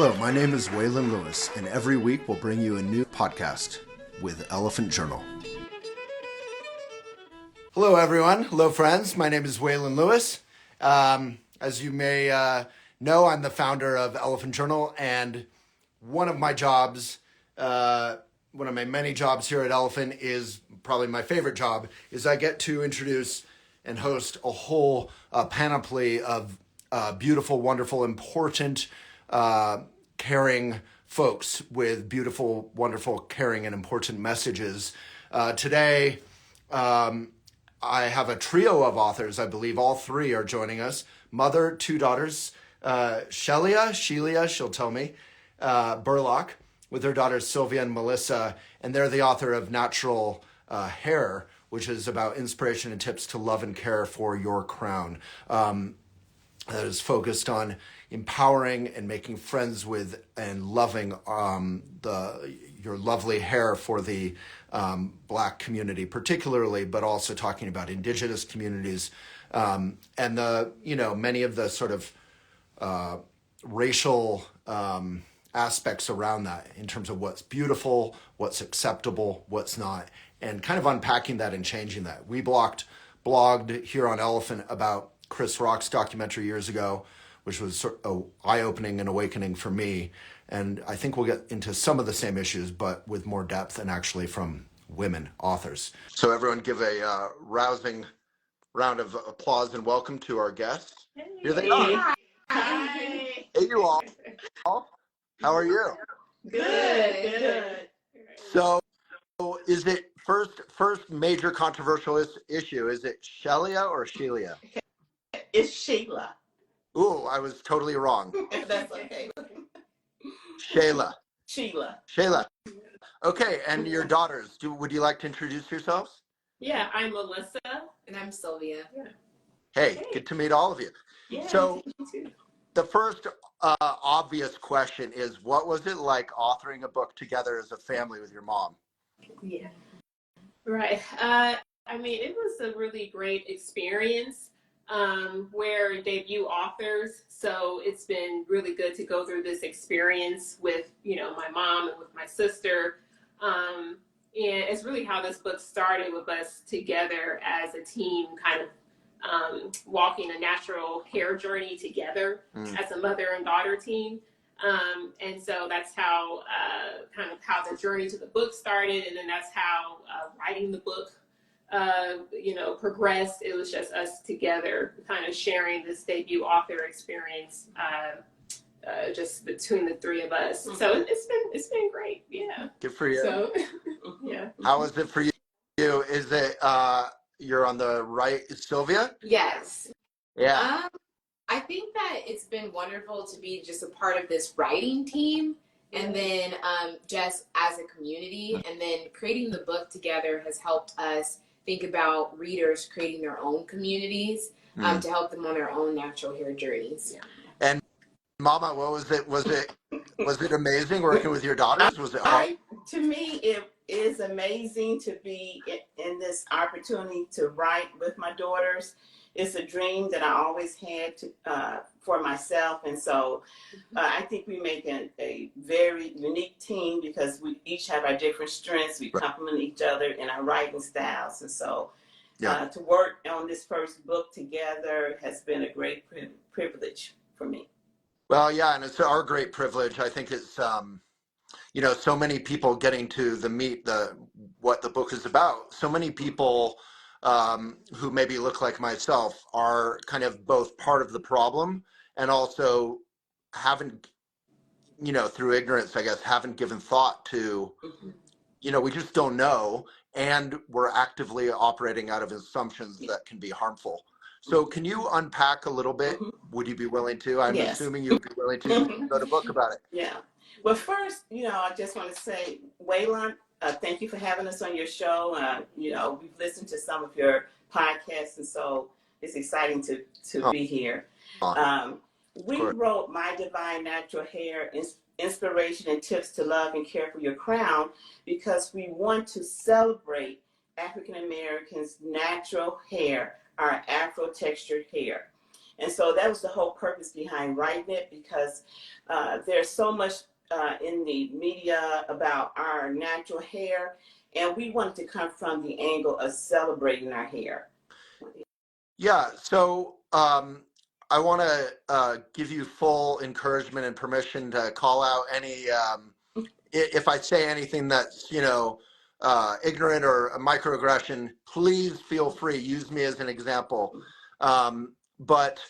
Hello, my name is Waylon Lewis, and every week we'll bring you a new podcast with Elephant Journal. Hello, everyone. Hello, friends. My name is Waylon Lewis. As you may know, I'm the founder of Elephant Journal, and one of my jobs, one of my many jobs here at Elephant is probably my favorite job, is I get to introduce and host a whole panoply of beautiful, wonderful, important, caring folks with beautiful, wonderful, caring, and important messages. Today, I have a trio of authors. I believe all three are joining us. Mother, two daughters, Shelia, she'll tell me, Burlock, with her daughters Sylvia and Melissa, and they're the author of Natural Hair, which is about inspiration and tips to love and care for your crown. That is focused on empowering and making friends with and loving your lovely hair for the Black community, particularly, but also talking about Indigenous communities and many of the sort of racial aspects around that in terms of what's beautiful, what's acceptable, what's not, and kind of unpacking that and changing that. We blogged here on Elephant about Chris Rock's documentary years ago, which was sort of eye-opening and awakening for me. And I think we'll get into some of the same issues, but with more depth and actually from women authors. So everyone give a rousing round of applause and welcome to our guests. Hey. Here they are. Hi. Hey, you all. How are you? Good. So is it first major controversial issue, is it Shelia or Shelia? It's Sheila. Ooh, I was totally wrong. That's okay. Sheila. Sheila. Okay, and your daughters, would you like to introduce yourselves? Yeah, I'm Melissa. And I'm Sylvia. Yeah. Hey, good to meet all of you. Yeah, So you too. the first obvious question is, what was it like authoring a book together as a family with your mom? Yeah. Right. It was a really great experience. We're debut authors, so it's been really good to go through this experience with, my mom and with my sister. And it's really how this book started, with us together as a team, kind of walking a natural hair journey together as a mother and daughter team. And so that's how how the journey to the book started, and then that's how writing the book progressed. It was just us together kind of sharing this debut author experience just between the three of us. So it's been great. Yeah. Good for you. So yeah. How was it for you? Is it you're on the right, Sylvia? Yes. Yeah. I think that it's been wonderful to be just a part of this writing team, and then just as a community, and then creating the book together has helped us think about readers creating their own communities to help them on their own natural hair journeys. Yeah. And Mama, what was it? Was it amazing working with your daughters? Was it hard? To me, it is amazing to be in this opportunity to write with my daughters. It's a dream that I always had for myself, and so I think we make a very unique team because we each have our different strengths. We complement each other in our writing styles, and so to work on this first book together has been a great privilege for me. Well, yeah, and it's our great privilege. I think it's so many people getting to meet what the book is about. So many people who maybe look like myself are kind of both part of the problem and also haven't, through ignorance, I guess, haven't given thought to, we just don't know, and we're actively operating out of assumptions that can be harmful. So can you unpack a little bit? Would you be willing to? I'm assuming you'd be willing to write a book about it. Yeah. Well, first, I just want to say, Waylon, thank you for having us on your show. We've listened to some of your podcasts, and so it's exciting to be here. We wrote My Divine Natural Hair, Inspiration and Tips to Love and Care for Your Crown, because we want to celebrate African Americans' natural hair, our Afro-textured hair. And so that was the whole purpose behind writing it, because there's so much in the media about our natural hair, and we wanted to come from the angle of celebrating our hair. Yeah, so I want to give you full encouragement and permission to call out any, if I say anything that's, ignorant or a microaggression, please feel free, use me as an example. But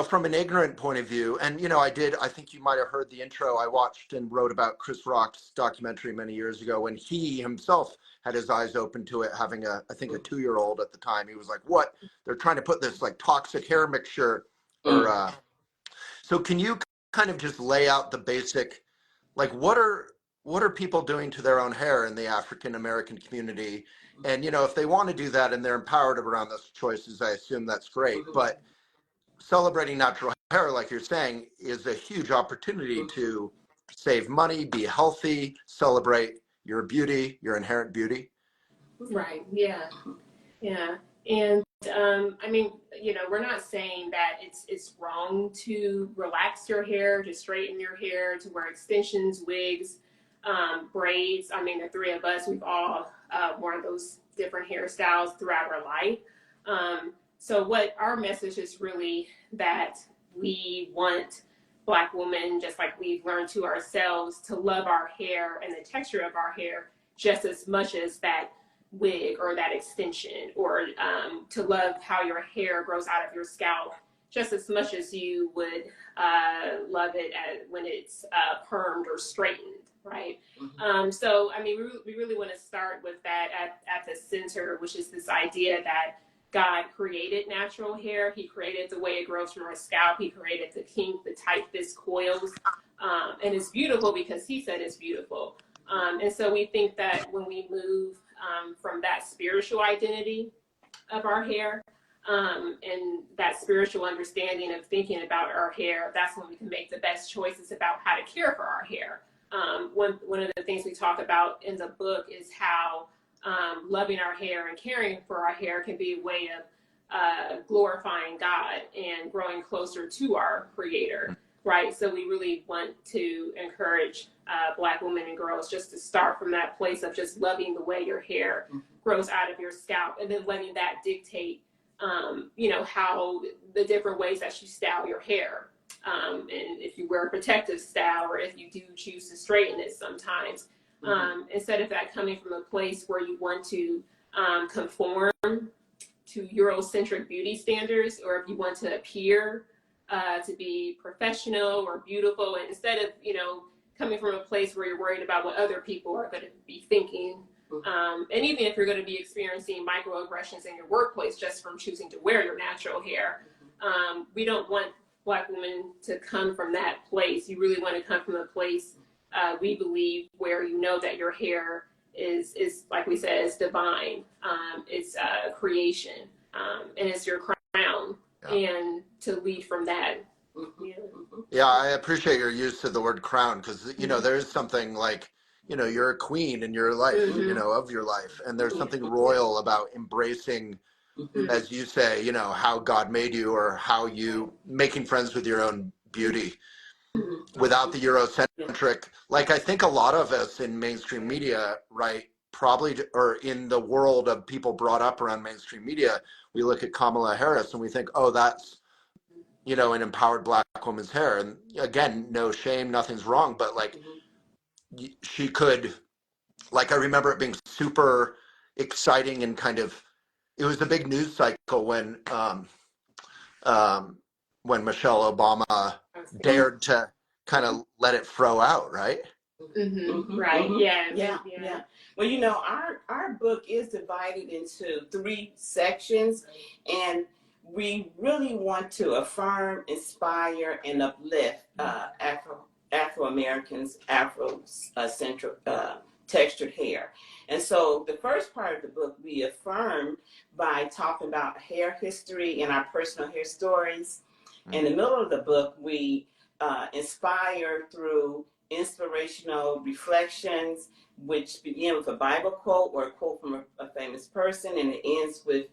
from an ignorant point of view, and I think you might have heard the intro. I watched and wrote about Chris Rock's documentary many years ago when he himself had his eyes open to it, having I think a 2-year-old at the time. He was like, what? They're trying to put this like toxic hair mixture or so can you kind of just lay out the basic, like what are people doing to their own hair in the African American community? And if they want to do that and they're empowered around those choices, I assume that's great. But celebrating natural hair, like you're saying, is a huge opportunity to save money, be healthy, celebrate your beauty, your inherent beauty. Right. Yeah. Yeah. And I mean, we're not saying that it's wrong to relax your hair, to straighten your hair, to wear extensions, wigs, braids. I mean, the three of us, we've all worn those different hairstyles throughout our life. So what our message is really that we want Black women, just like we've learned to ourselves, to love our hair and the texture of our hair just as much as that wig or that extension, or to love how your hair grows out of your scalp just as much as you would love it when it's permed or straightened, right? So, I mean, we really want to start with that at the center, which is this idea that God created natural hair. He created the way it grows from our scalp. He created the kink, the tight fist coils. And it's beautiful because he said it's beautiful. And so we think that when we move from that spiritual identity of our hair and that spiritual understanding of thinking about our hair, that's when we can make the best choices about how to care for our hair. One of the things we talk about in the book is how loving our hair and caring for our hair can be a way of glorifying God and growing closer to our Creator, right? So we really want to encourage Black women and girls just to start from that place of just loving the way your hair grows out of your scalp, and then letting that dictate, how the different ways that you style your hair. And if you wear a protective style, or if you do choose to straighten it sometimes, instead of that coming from a place where you want to conform to Eurocentric beauty standards, or if you want to appear to be professional or beautiful, and instead of, coming from a place where you're worried about what other people are going to be thinking, and even if you're going to be experiencing microaggressions in your workplace just from choosing to wear your natural hair, we don't want Black women to come from that place. You really want to come from a place, we believe, where you know that your hair is like we said, is divine. It's creation, and it's your crown, and to lead from that. Yeah, I appreciate your use of the word crown, because there is something like you're a queen in your life, of your life, and there's something royal about embracing, as you say, how God made you, or how you making friends with your own beauty without the Eurocentric. Like I think a lot of us in mainstream media, right, probably, or in the world of people brought up around mainstream media, we look at Kamala Harris and we think, oh, that's an empowered Black woman's hair. And again, no shame, nothing's wrong, but like she could, like I remember it being super exciting and kind of, it was a big news cycle when Michelle Obama dared to kind of let it throw out, right? Right. Yeah. Well, our book is divided into 3 sections, and we really want to affirm, inspire, and uplift Afro-Americans, Afro-centric textured hair. And so the first part of the book we affirm by talking about hair history and our personal hair stories. In the middle of the book, we inspire through inspirational reflections, which begin with a Bible quote or a quote from a famous person, and it ends with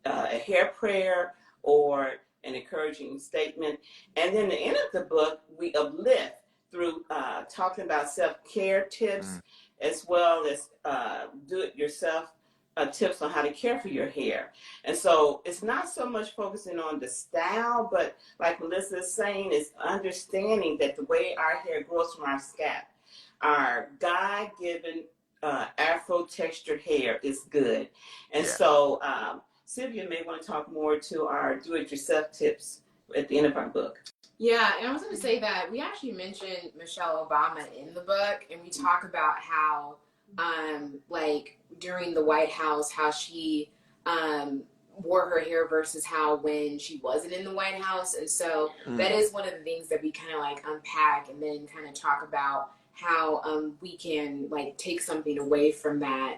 a hair prayer or an encouraging statement. And then the end of the book, we uplift through talking about self-care tips as well as do-it-yourself tips on how to care for your hair. And so it's not so much focusing on the style, but like Melissa is saying, is understanding that the way our hair grows from our scalp, our God-given Afro textured hair is good. And so Sylvia may want to talk more to our do-it-yourself tips at the end of our book. Yeah, and I was going to say that we actually mentioned Michelle Obama in the book, and we talk about how, like, during the White House, how she wore her hair versus how when she wasn't in the White House. And so that is one of the things that we kind of, like, unpack and then kind of talk about how we can, like, take something away from that.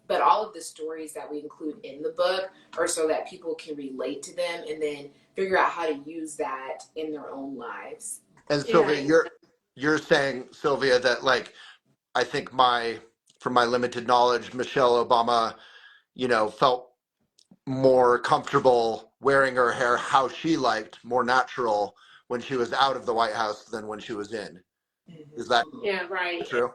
But all of the stories that we include in the book are so that people can relate to them and then figure out how to use that in their own lives. And Sylvia, you're saying, Sylvia, that, like, I think from my limited knowledge, Michelle Obama, felt more comfortable wearing her hair how she liked, more natural when she was out of the White House than when she was in. Is that true?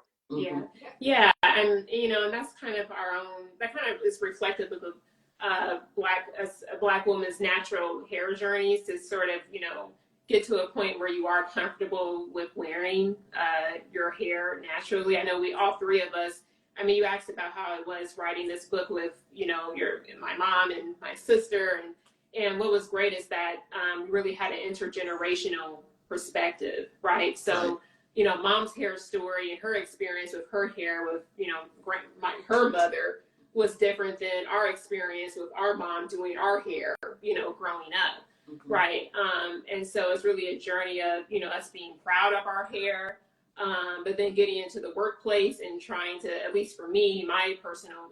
Yeah, and and that's kind of our own. That kind of is reflective of a black woman's natural hair journeys to sort of get to a point where you are comfortable with wearing your hair naturally. I know we all three of us. I mean, you asked about how it was writing this book with my mom and my sister, and what was great is that really had an intergenerational perspective, right? So. Mom's hair story and her experience with her hair with, her mother was different than our experience with our mom doing our hair, growing up. Right. And so it's really a journey of, us being proud of our hair, but then getting into the workplace and trying to, at least for me, my personal,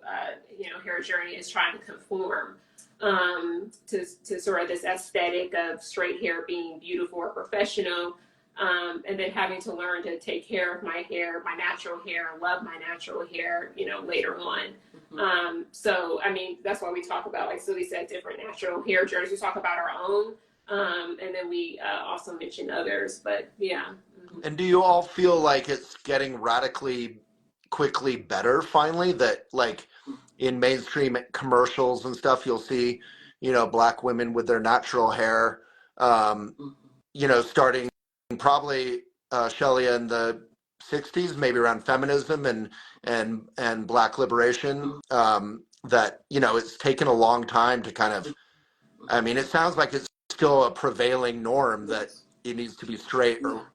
hair journey is trying to conform to sort of this aesthetic of straight hair being beautiful or professional. And then having to learn to take care of my hair, my natural hair, and love my natural hair, later on. So, I mean, that's why we talk about, like Sylvia said, different natural hair journeys. We talk about our own, and then we also mention others, but yeah. And do you all feel like it's getting radically quickly better finally, that like in mainstream commercials and stuff, you'll see, black women with their natural hair, starting probably Shelia in the 60s, maybe around feminism and black liberation, that, it's taken a long time to kind of, I mean, it sounds like it's still a prevailing norm that it needs to be straight or,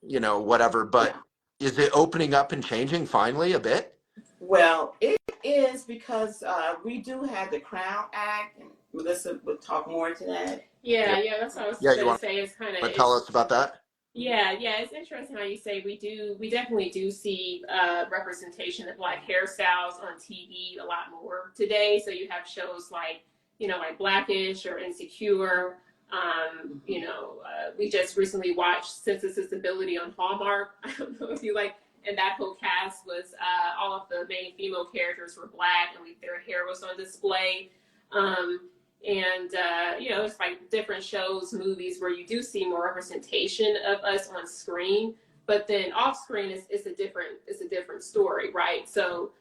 whatever, but is it opening up and changing finally a bit? Well, it is because we do have the Crown Act, and Melissa would talk more to that. Yeah, that's what I was going to say. It's kind of tell us about that. Yeah, it's interesting how you say we definitely do see representation of black hairstyles on TV a lot more today. So you have shows like, like Blackish or Insecure. We just recently watched Sense and Sensibility on Hallmark. I don't know if you like, and that whole cast was all of the main female characters were black, and their hair was on display. It's like different shows, movies where you do see more representation of us on screen, but then off screen is a different story, right? So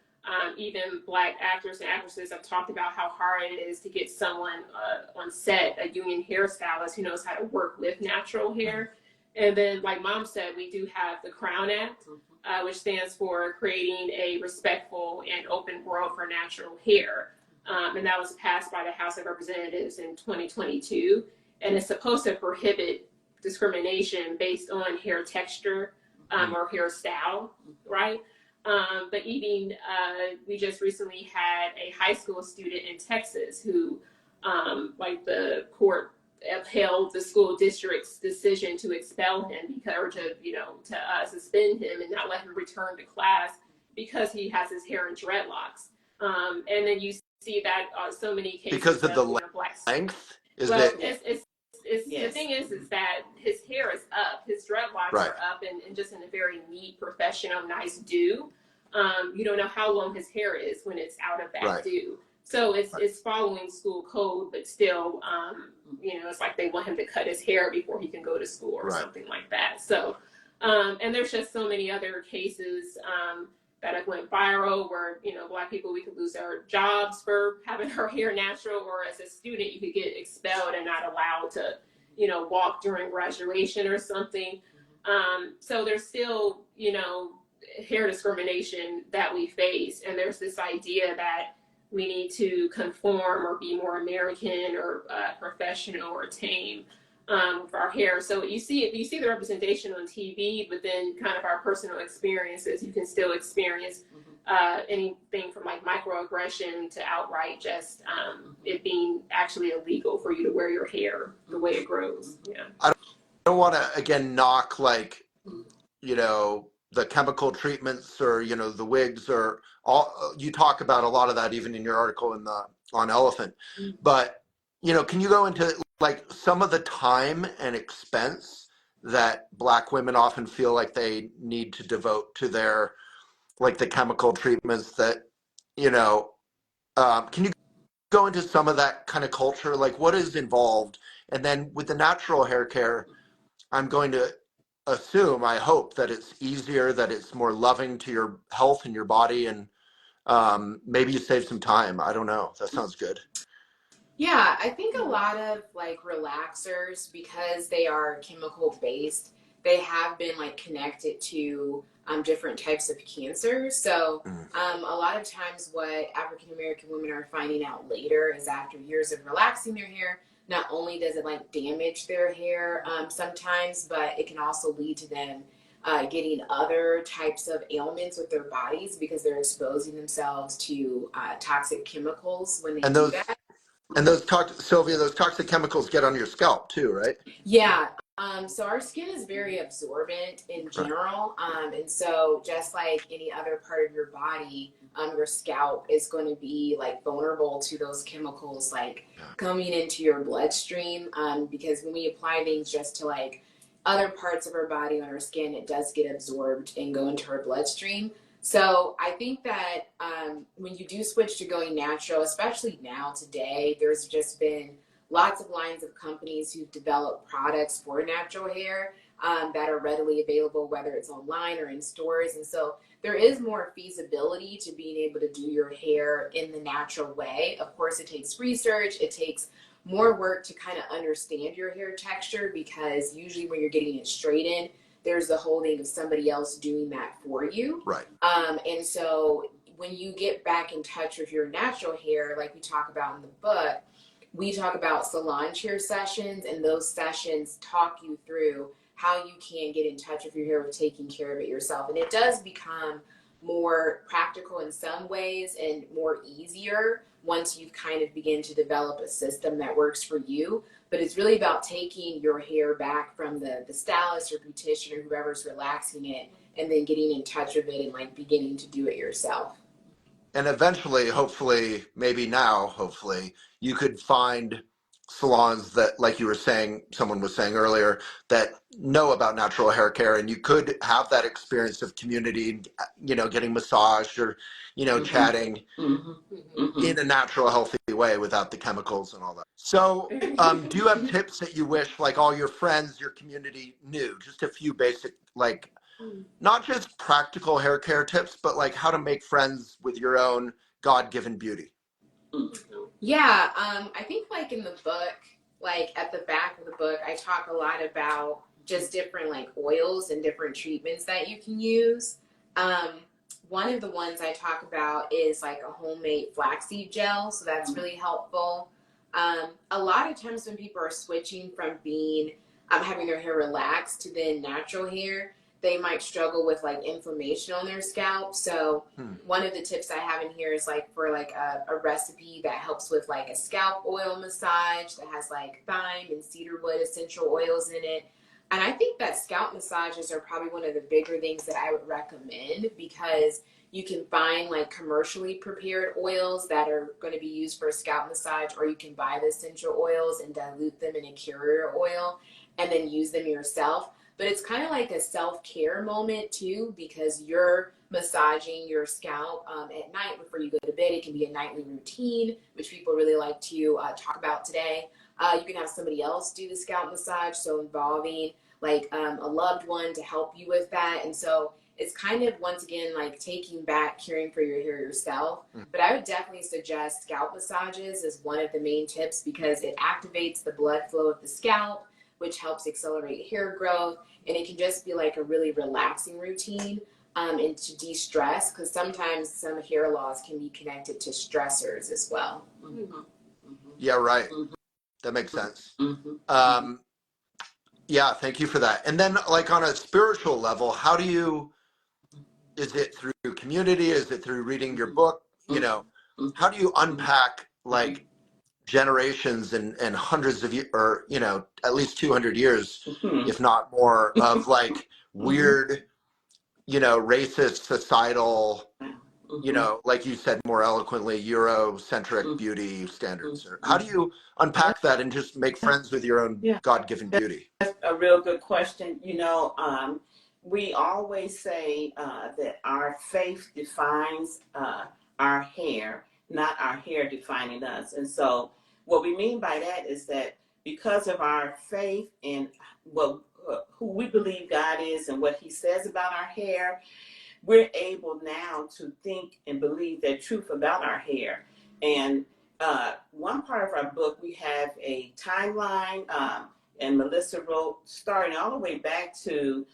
even black actors and actresses have talked about how hard it is to get someone on set, a union hairstylist who knows how to work with natural hair. And then, like Mom said, we do have the Crown Act, which stands for Creating a Respectful and Open World for Natural Hair. And that was passed by the House of Representatives in 2022. And it's supposed to prohibit discrimination based on hair texture or hairstyle, right? But even we just recently had a high school student in Texas who, the court upheld the school district's decision to expel him or to suspend him and not let him return to class because he has his hair in dreadlocks. And then you see that so many cases because of the length. The thing is that his hair is up, his dreadlocks are up, and just in a very neat, professional, nice do. You don't know how long his hair is when it's out of that do. So it's following school code, but still, it's like they want him to cut his hair before he can go to school or something like that. So, and there's just so many other cases that have went viral where, Black people, we could lose our jobs for having our hair natural, or as a student, you could get expelled and not allowed to, walk during graduation or something. So there's still, hair discrimination that we face. And there's this idea that we need to conform or be more American or professional or tame with our hair. So you see the representation on TV, but then kind of our personal experiences, you can still experience anything from like microaggression to outright just it being actually illegal for you to wear your hair the way it grows. Yeah. I don't want to again knock like the chemical treatments or the wigs or all. You talk about a lot of that even in your article on Elephant, but can you go into like some of the time and expense that Black women often feel like they need to devote to their like the chemical treatments that can you go into some of that kind of culture, like what is involved? And then with the natural hair care, I'm going to assume, I hope, that it's easier, that it's more loving to your health and your body, and maybe you save some time. I don't know. That sounds good. Yeah, I think a lot of like relaxers, because they are chemical based, they have been like connected to different types of cancer. So a lot of times what African American women are finding out later is after years of relaxing their hair, not only does it like damage their hair sometimes, but it can also lead to them getting other types of ailments with their bodies because they're exposing themselves to toxic chemicals when they do that. And those Sylvia, those toxic chemicals get on your scalp too, right? Yeah. So our skin is very absorbent in general. And so just like any other part of your body, your scalp is going to be like vulnerable to those chemicals like coming into your bloodstream. Because when we apply things just to like other parts of our body on our skin, it does get absorbed and go into our bloodstream. So I think that when you do switch to going natural, especially now today, there's just been lots of lines of companies who've developed products for natural hair that are readily available, whether it's online or in stores. And so there is more feasibility to being able to do your hair in the natural way. Of course, it takes research. It takes more work to kind of understand your hair texture, because usually when you're getting it straightened, there's the holding of somebody else doing that for you. Right. And so when you get back in touch with your natural hair, like we talk about in the book, we talk about salon chair sessions, and those sessions talk you through how you can get in touch with your hair with taking care of it yourself. And it does become more practical in some ways and more easier once you've kind of begin to develop a system that works for you. But it's really about taking your hair back from the stylist or beautician or whoever's relaxing it, and then getting in touch with it and like beginning to do it yourself. And eventually, hopefully, maybe now, hopefully, you could find salons that, like you were saying, someone was saying earlier, that know about natural hair care, and you could have that experience of community, getting massaged or, chatting in a natural, healthy way without the chemicals and all that. So do you have tips that you wish like all your friends, your community knew? Just a few basic, like, not just practical hair care tips, but like how to make friends with your own God-given beauty. Yeah, I think like in the book, like at the back of the book, I talk a lot about just different like oils and different treatments that you can use. One of the ones I talk about is like a homemade flaxseed gel, so that's really helpful. A lot of times when people are switching from being having their hair relaxed to then natural hair, they might struggle with like inflammation on their scalp. So one of the tips I have in here is like for like a recipe that helps with like a scalp oil massage that has like thyme and cedarwood essential oils in it. And I think that scalp massages are probably one of the bigger things that I would recommend, because you can find like commercially prepared oils that are going to be used for a scalp massage, or you can buy the essential oils and dilute them in a carrier oil and then use them yourself. But it's kind of like a self-care moment too, because you're massaging your scalp at night before you go to bed. It can be a nightly routine, which people really like to talk about today. You can have somebody else do the scalp massage, so involving like a loved one to help you with that. And so it's kind of, once again, like taking back caring for your hair yourself. But I would definitely suggest scalp massages as one of the main tips, because it activates the blood flow of the scalp, which helps accelerate hair growth. And it can just be like a really relaxing routine and to de-stress, because sometimes some hair loss can be connected to stressors as well. Yeah, right. That makes sense. Yeah, thank you for that. And then like on a spiritual level, how do you, is it through community? Is it through reading your book? You know, how do you unpack like generations and hundreds of years, or, you know, at least 200 years, if not more, of like weird, you know, racist, societal, you know, like you said more eloquently, Eurocentric beauty standards? Or how do you unpack that and just make friends with your own God-given beauty? That's a real good question. You know, we always say that our faith defines our hair, not our hair defining us. And so what we mean by that is that because of our faith in who we believe God is and what he says about our hair, we're able now to think and believe that truth about our hair. And one part of our book, we have a timeline, and Melissa wrote, starting all the way back to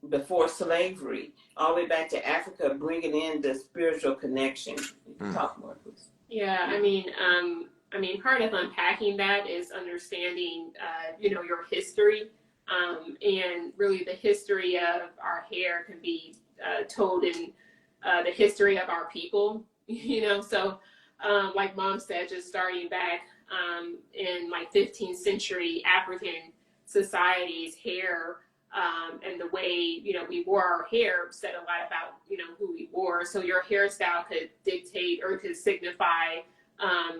before slavery, all the way back to Africa, bringing in the spiritual connection. You can talk more, please. Yeah, I mean, part of unpacking that is understanding, you know, your history, and really the history of our hair can be told in the history of our people, you know. So, like Mom said, just starting back in like 15th century African societies, hair and the way, you know, we wore our hair said a lot about, you know, who we were. So your hairstyle could dictate or could signify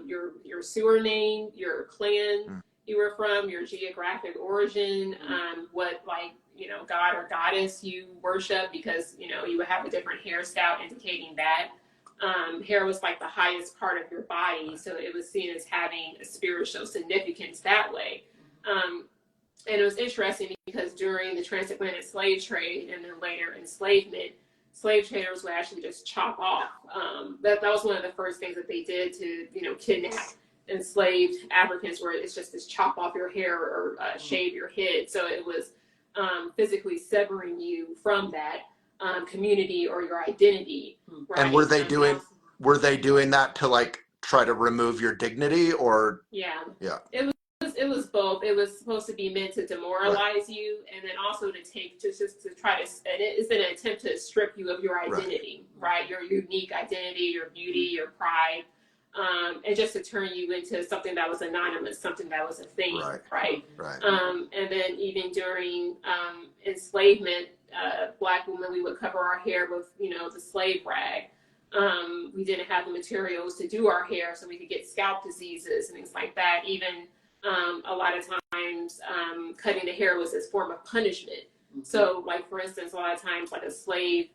your sewer name, your clan you were from, your geographic origin, what, like, you know, god or goddess you worship, because, you know, you would have a different hairstyle indicating that. Hair was like the highest part of your body, so it was seen as having a spiritual significance that way. And it was interesting because during the transatlantic slave trade and then later enslavement, slave traders would actually just chop off. That was one of the first things that they did to, you know, kidnap enslaved Africans, where it's just this chop off your hair or shave your head. So it was physically severing you from that community or your identity. Right? And were they doing that to like try to remove your dignity, or? Yeah. It was both. It was supposed to be meant to demoralize you, and then also to take just to try to, and it's an attempt to strip you of your identity, right? Your unique identity, your beauty, your pride, and just to turn you into something that was anonymous, something that was a thing, right? And then even during enslavement, Black women, we would cover our hair with, you know, the slave rag. We didn't have the materials to do our hair, so we could get scalp diseases and things like that. Even a lot of times, cutting the hair was this form of punishment. So, like, for instance, a lot of times, like a slave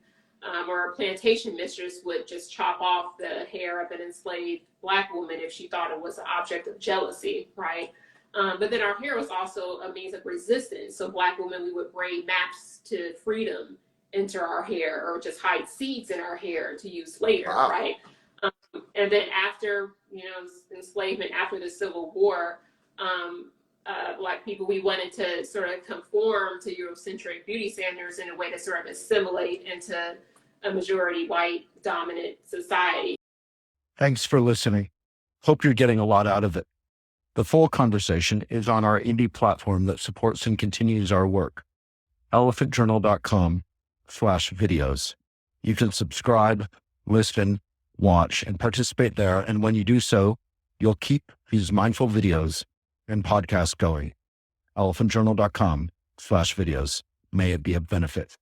or a plantation mistress would just chop off the hair of an enslaved Black woman if she thought it was an object of jealousy, right? But then our hair was also a means of resistance. So Black women, we would braid maps to freedom into our hair, or just hide seeds in our hair to use later, right? And then after, you know, enslavement, after the Civil War, Black people, we wanted to sort of conform to Eurocentric beauty standards in a way to sort of assimilate into a majority white dominant society. Thanks for listening. Hope you're getting a lot out of it. The full conversation is on our indie platform that supports and continues our work, elephantjournal.com/videos. You can subscribe, listen, watch, and participate there. And when you do so, you'll keep these mindful videos and podcasts going. elephantjournal.com/videos. May it be of benefit.